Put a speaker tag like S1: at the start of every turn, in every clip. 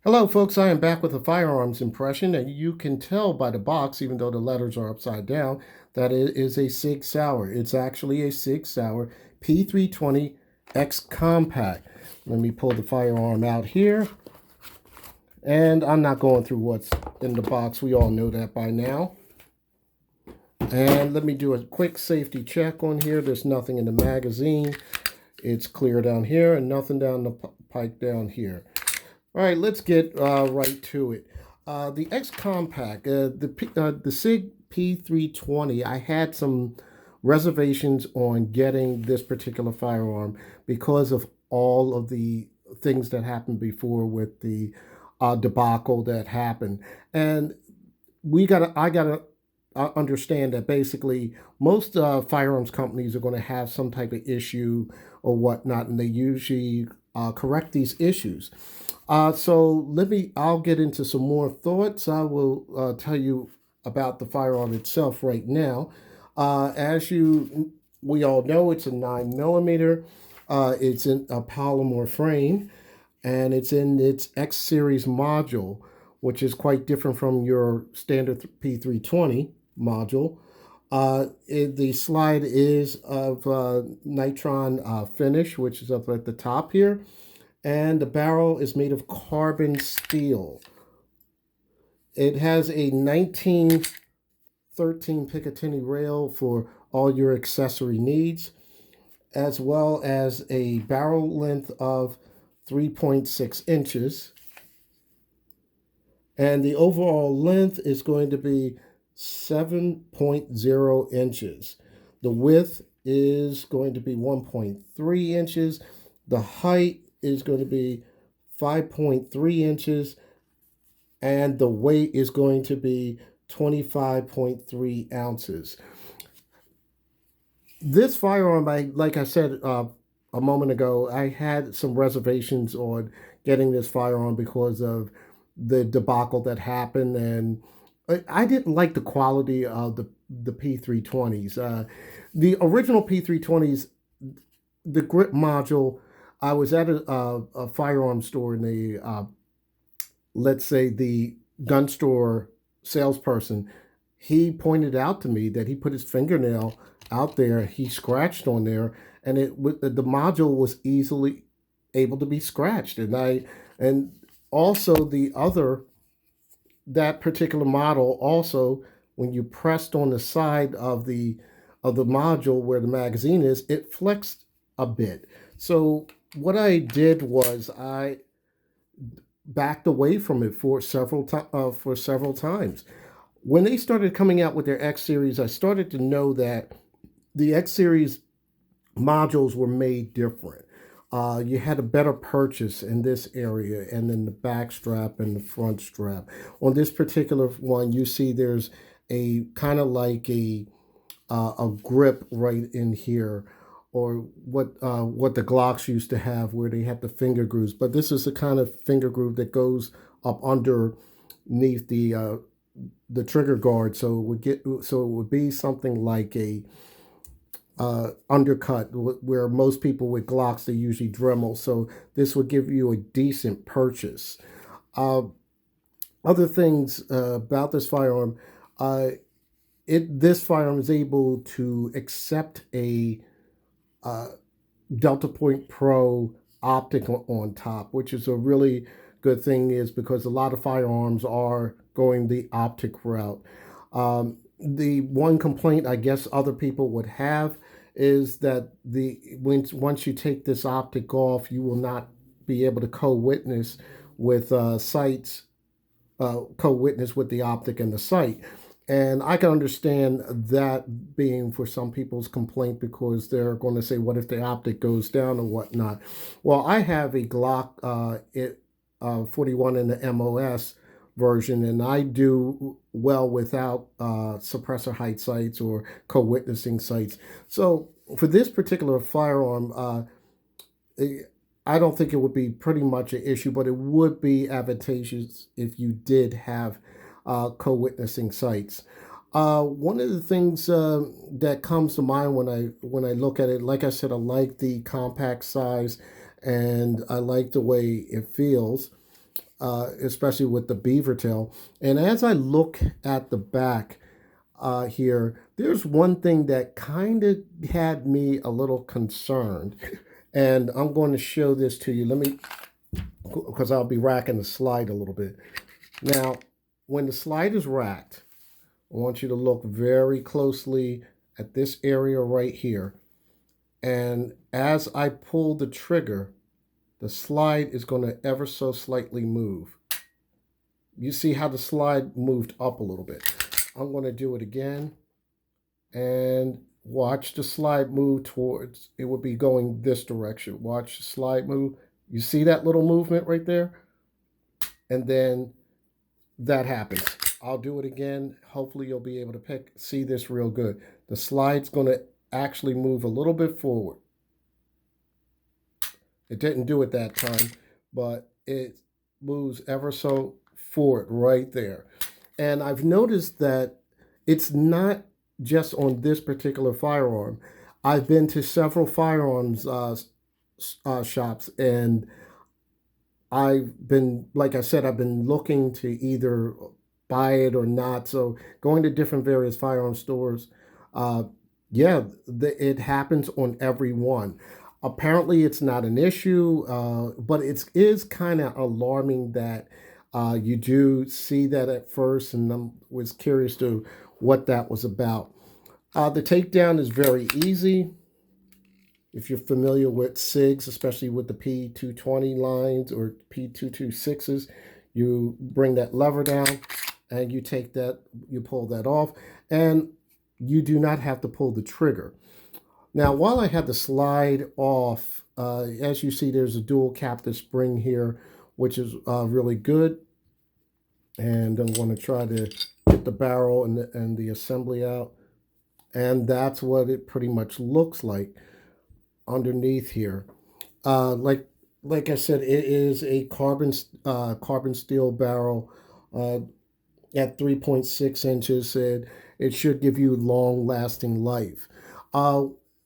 S1: Hello, folks. I am back with a firearms impression, and you can tell by the box, even though the letters are upside down, that it is a Sig Sauer. It's actually a Sig Sauer P320 X Compact. Let me pull the firearm out here, and I'm not going through what's in the box. We all know that by now. And let me do a quick safety check on here. There's nothing in the magazine. It's clear down here and nothing down the pike down here. All right, let's get right to it. The X Compact, the SIG P320, I had some reservations on getting this particular firearm because of all of the things that happened before with the debacle that happened. And I gotta understand that basically most firearms companies are going to have some type of issue or whatnot, and they usually correct these issues. I'll get into some more thoughts. I will tell you about the firearm itself right now. We all know, it's a 9 millimeter. It's in a polymer frame, and it's in its X series module, which is quite different from your standard P320 module. The slide is of nitron finish, which is up at the top here, and the barrel is made of carbon steel. It has a 1913 Picatinny rail for all your accessory needs, as well as a barrel length of 3.6 inches. And the overall length is going to be 7.0 inches. The width is going to be 1.3 inches. The height is going to be 5.3 inches. And the weight is going to be 25.3 ounces. This firearm, like I said a moment ago, I had some reservations on getting this firearm because of the debacle that happened, and I didn't like the quality of the P320s. The original P320s, the grip module. I was at a firearm store, and let's say the gun store salesperson, he pointed out to me that he put his fingernail out there, he scratched on there, and the module was easily able to be scratched, and also that particular model also, when you pressed on the side of the module where the magazine is, it flexed a bit. So what I did was I backed away from it for several times. When they started coming out with their X series, I started to know that the X series modules were made different. You had a better purchase in this area, and then the back strap and the front strap. On this particular one, you see there's a kind of like a grip right in here, or what the Glocks used to have, where they had the finger grooves. But this is the kind of finger groove that goes up underneath the trigger guard, so it would be something like a undercut, where most people with Glocks, they usually Dremel. So this would give you a decent purchase. Uh, Other things about this firearm, this firearm is able to accept a uh, Delta Point Pro optic on top, which is a really good thing, is because a lot of firearms are going the optic route. The one complaint I guess other people would have is that once you take this optic off, you will not be able to co-witness with sights, co-witness with the optic and the sight. And I can understand that being for some people's complaint, because they're going to say, what if the optic goes down or whatnot? Well, I have a Glock 41 in the MOS version, and I do well without suppressor height sights or co-witnessing sights. So for this particular firearm, I don't think it would be pretty much an issue, but it would be advantageous if you did have co-witnessing sites. One of the things that comes to mind when I look at it, like I said, I like the compact size, and I like the way it feels. especially with the beaver tail. And as I look at the back here, there's one thing that kind of had me a little concerned. And I'm going to show this to you. Let me, because I'll be racking the slide a little bit. Now, when the slide is racked, I want you to look very closely at this area right here. And as I pull the trigger, the slide is going to ever so slightly move. You see how the slide moved up a little bit. I'm going to do it again. And watch the slide move towards, it would be going this direction. Watch the slide move. You see that little movement right there? And then that happens. I'll do it again. Hopefully you'll be able to see this real good. The slide's going to actually move a little bit forward. It didn't do it that time, but it moves ever so forward right there. And I've noticed that it's not just on this particular firearm. I've been to several firearms shops, and I've been, like I said, I've been looking to either buy it or not. So going to different various firearm stores, yeah, it happens on every one. Apparently, it's not an issue, but it is kind of alarming that you do see that at first, and I was curious to what that was about. The takedown is very easy. If you're familiar with SIGs, especially with the P320 lines or P226s, you bring that lever down and you take that, you pull that off, and you do not have to pull the trigger. Now, while I had the slide off, as you see, there's a dual captive spring here, which is really good. And I'm going to try to get the barrel and the assembly out. And that's what it pretty much looks like underneath here. Like I said, it is a carbon steel barrel at 3.6 inches. It should give you long lasting life.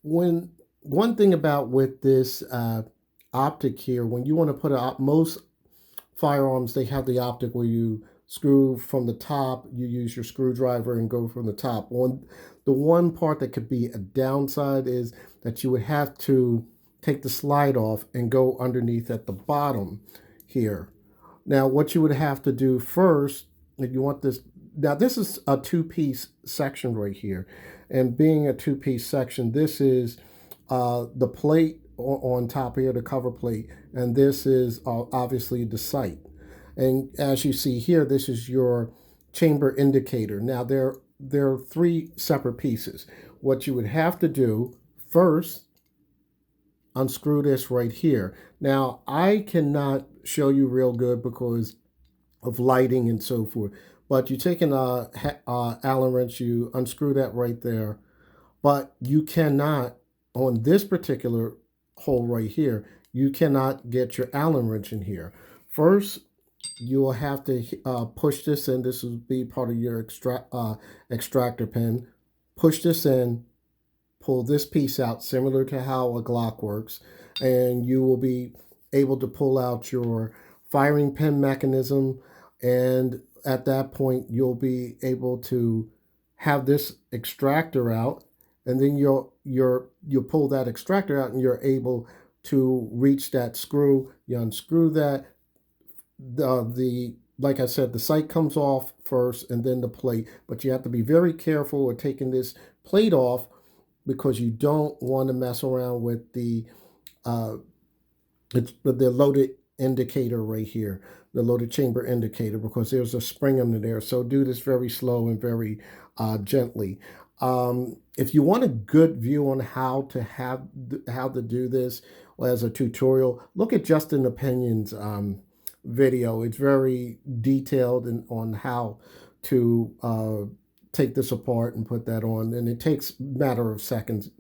S1: One thing about with this optic here, when you want to put most firearms, they have the optic where you screw from the top, you use your screwdriver and go from the top. The one part that could be a downside is that you would have to take the slide off and go underneath at the bottom here. Now, what you would have to do first, if you want this, now this is a two-piece section right here. And being a two-piece section, this is the plate on top here, the cover plate, and this is obviously the sight. And as you see here, this is your chamber indicator. Now, there are three separate pieces. What you would have to do first, unscrew this right here. Now, I cannot show you real good because of lighting and so forth, but you take an Allen wrench, you unscrew that right there, but you cannot, on this particular hole right here, you cannot get your Allen wrench in here. First, you will have to push this in. This will be part of your extractor pin. Push this in, pull this piece out, similar to how a Glock works, and you will be able to pull out your firing pin mechanism, and at that point, you'll be able to have this extractor out, and then you'll pull that extractor out, and you're able to reach that screw. You unscrew that. Like I said, the sight comes off first and then the plate, but you have to be very careful with taking this plate off because you don't want to mess around with the loaded indicator right here, the loaded chamber indicator, because there's a spring under there. So do this very slow and very gently. If you want a good view on how to do this as a tutorial, look at Justin Opinion's video. It's very detailed on how to take this apart and put that on, and it takes a matter of seconds.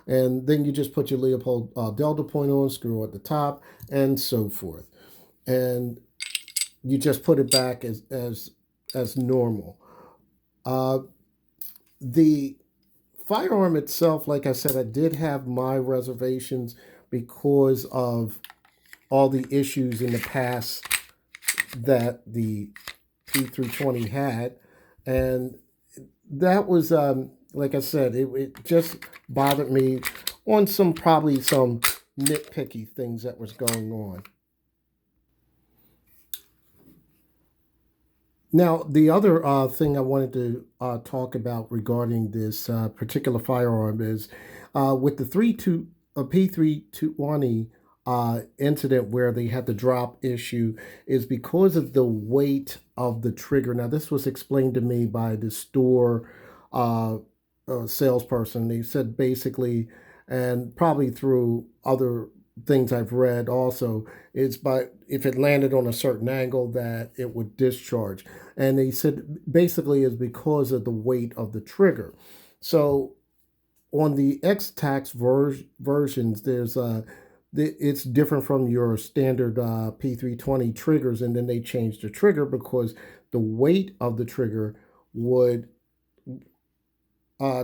S1: And then you just put your Leopold delta point on, screw at the top, and so forth. And you just put it back as normal. The firearm itself, like I said, I did have my reservations because of all the issues in the past that the P320 had, and that was like I said, it just bothered me on probably some nitpicky things that was going on. Now, the other thing I wanted to talk about regarding this particular firearm is with the P320 incident where they had the drop issue is because of the weight of the trigger. Now, this was explained to me by the store uh, salesperson. They said basically, and probably through other things I've read also, it's by if it landed on a certain angle that it would discharge. And they said basically is because of the weight of the trigger. So on the versions, there's it's different from your standard P320 triggers, and then they changed the trigger because the weight of the trigger would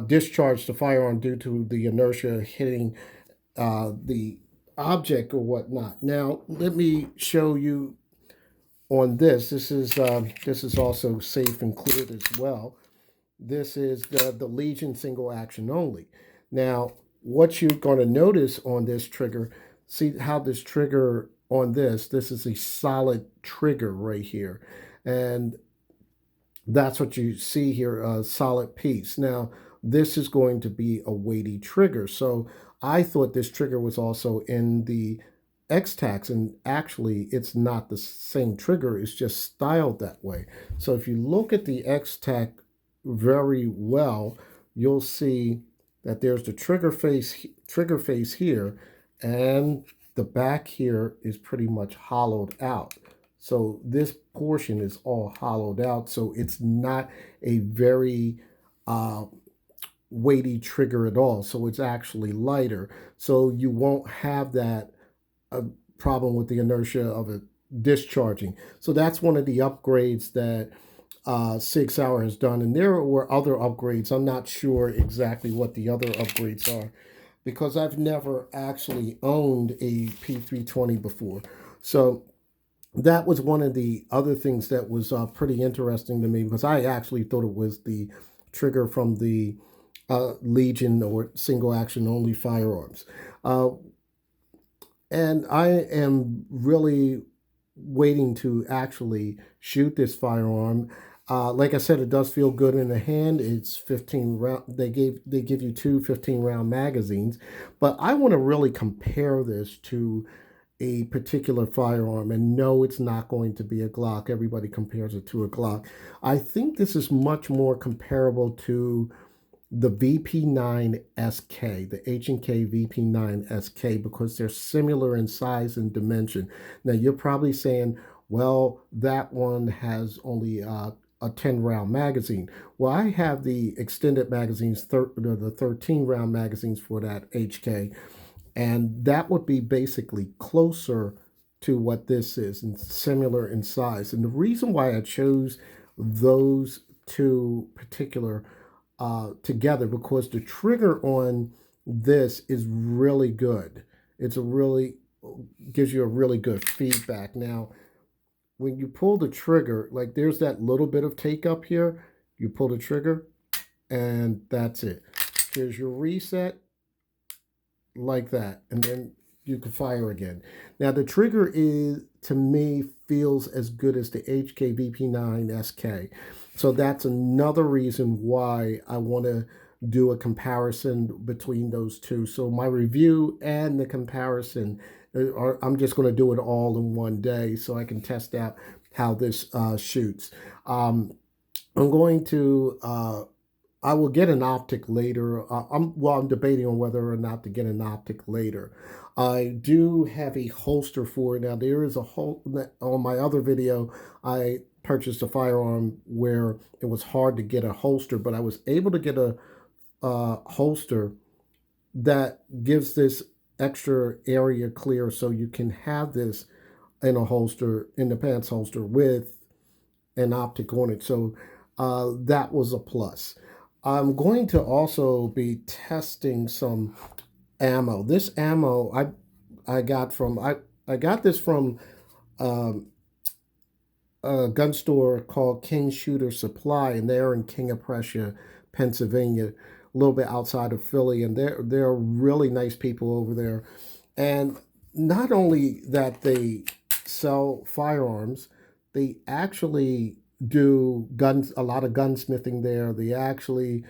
S1: discharge the firearm due to the inertia hitting the object or whatnot. Now, let me show you on this. This is also safe and cleared as well. This is the Legion single action only. Now, what you're going to notice on this trigger, see how this trigger on this is a solid trigger right here. And that's what you see here, a solid piece. Now, this is going to be a weighty trigger. So I thought this trigger was also in the X-Tax, and actually it's not the same trigger, it's just styled that way. So if you look at the X-Tac very well, you'll see that there's the trigger face here, and the back here is pretty much hollowed out. So this portion is all hollowed out, so it's not a very uh, weighty trigger at all. So it's actually lighter. So you won't have that problem with the inertia of it discharging. So that's one of the upgrades that Sauer has done. And there were other upgrades. I'm not sure exactly what the other upgrades are because I've never actually owned a P320 before. So that was one of the other things that was pretty interesting to me because I actually thought it was the trigger from the Legion or single action only firearms. And I am really waiting to actually shoot this firearm. Like I said, it does feel good in the hand. It's 15 round. They give you two 15-round magazines, but I want to really compare this to a particular firearm, and no, it's not going to be a Glock. Everybody compares it to a Glock. I think this is much more comparable to the VP9 SK, the H&K VP9 SK, because they're similar in size and dimension. Now, you're probably saying, well, that one has only a 10-round magazine. Well, I have the extended magazines, the 13-round magazines for that HK, and that would be basically closer to what this is and similar in size. And the reason why I chose those two particular together because the trigger on this is really good. It's a really gives you a really good feedback. Now, when you pull the trigger, like there's that little bit of take up here, you pull the trigger and that's it. Here's your reset like that, and then you can fire again. Now the trigger is, to me, feels as good as the HK VP9 SK. So that's another reason why I want to do a comparison between those two. So my review and the comparison, I'm just going to do it all in one day so I can test out how this shoots. I'm going to I will get an optic later. I'm debating on whether or not to get an optic later. I do have a holster for it now. There is a hole on my other video. I purchased a firearm where it was hard to get a holster, but I was able to get a holster that gives this extra area clear, so you can have this in a holster, in the pants holster, with an optic on it. So that was a plus. I'm going to also be testing some ammo. This ammo I got from I got this from um, a gun store called King Shooter Supply, and they're in King of Prussia, Pennsylvania, a little bit outside of Philly, and they're really nice people over there. And not only that they sell firearms, they actually do guns, a lot of gunsmithing there. They actually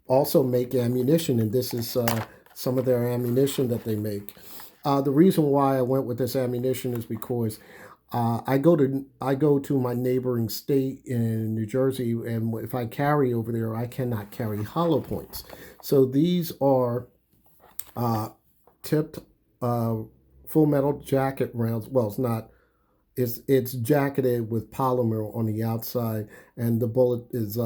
S1: also make ammunition, and this is some of their ammunition that they make. The reason why I went with this ammunition is because I go to my neighboring state in New Jersey, and if I carry over there, I cannot carry hollow points. So these are uh, tipped full metal jacket rounds. Well, it's not. It's jacketed with polymer on the outside, and the bullet is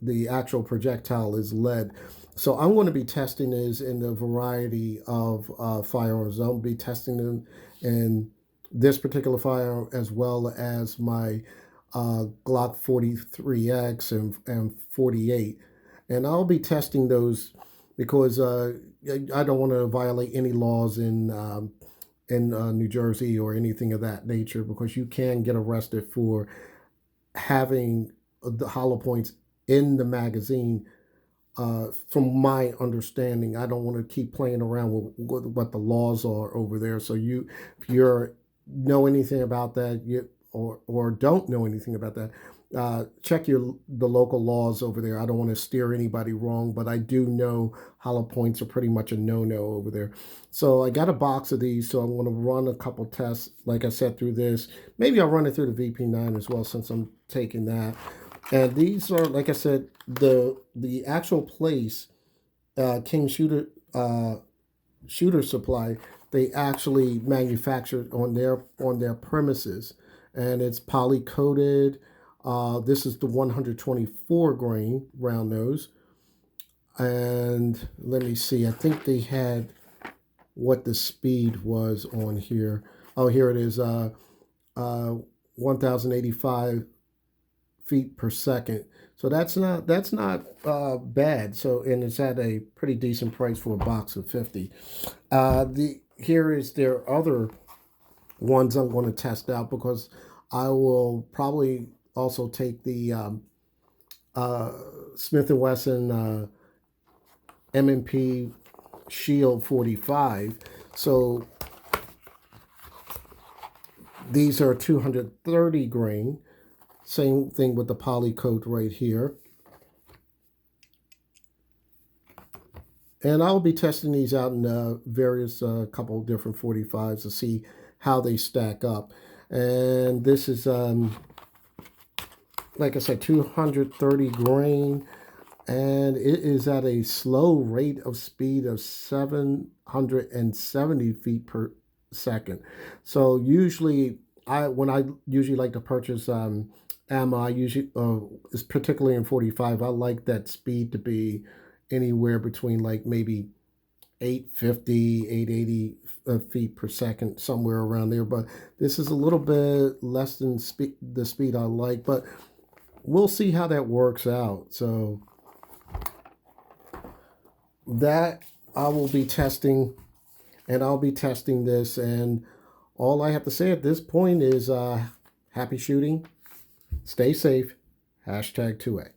S1: the actual projectile is lead. So I'm going to be testing this in the variety of firearms. I'll be testing them in this particular firearm as well as my Glock 43X and 48. And I'll be testing those because I don't want to violate any laws in New Jersey or anything of that nature, because you can get arrested for having the hollow points in the magazine. From my understanding, I don't want to keep playing around with what the laws are over there. So if you know anything about that, or don't know anything about that, check the local laws over there. I don't want to steer anybody wrong, but I do know hollow points are pretty much a no-no over there. So I got a box of these, so I'm going to run a couple tests, like I said, through this. Maybe I'll run it through the VP9 as well, since I'm taking that. And these are, like I said, the actual place, King Shooter Supply, they actually manufacture on their premises, and it's poly coated. This is the 124 grain round nose, and let me see. I think they had what the speed was on here. Oh, here it is. 1,085 feet per second. So that's not bad. So, and it's at a pretty decent price for a box of 50. The Here is their other ones I'm going to test out, because I will probably also take the Smith & Wesson M&P Shield 45. So these are 230 grain. Same thing with the poly coat right here. And I'll be testing these out in various couple different 45s to see how they stack up. And this is, like I said, 230 grain. And it is at a slow rate of speed of 770 feet per second. So usually, when I usually like to purchase ammo, I usually, is particularly in 45, I like that speed to be anywhere between like maybe 850, 880 feet per second, somewhere around there. But this is a little bit less than the speed I like, but we'll see how that works out. So that I will be testing, and I'll be testing this. And all I have to say at this point is happy shooting, stay safe, #2A.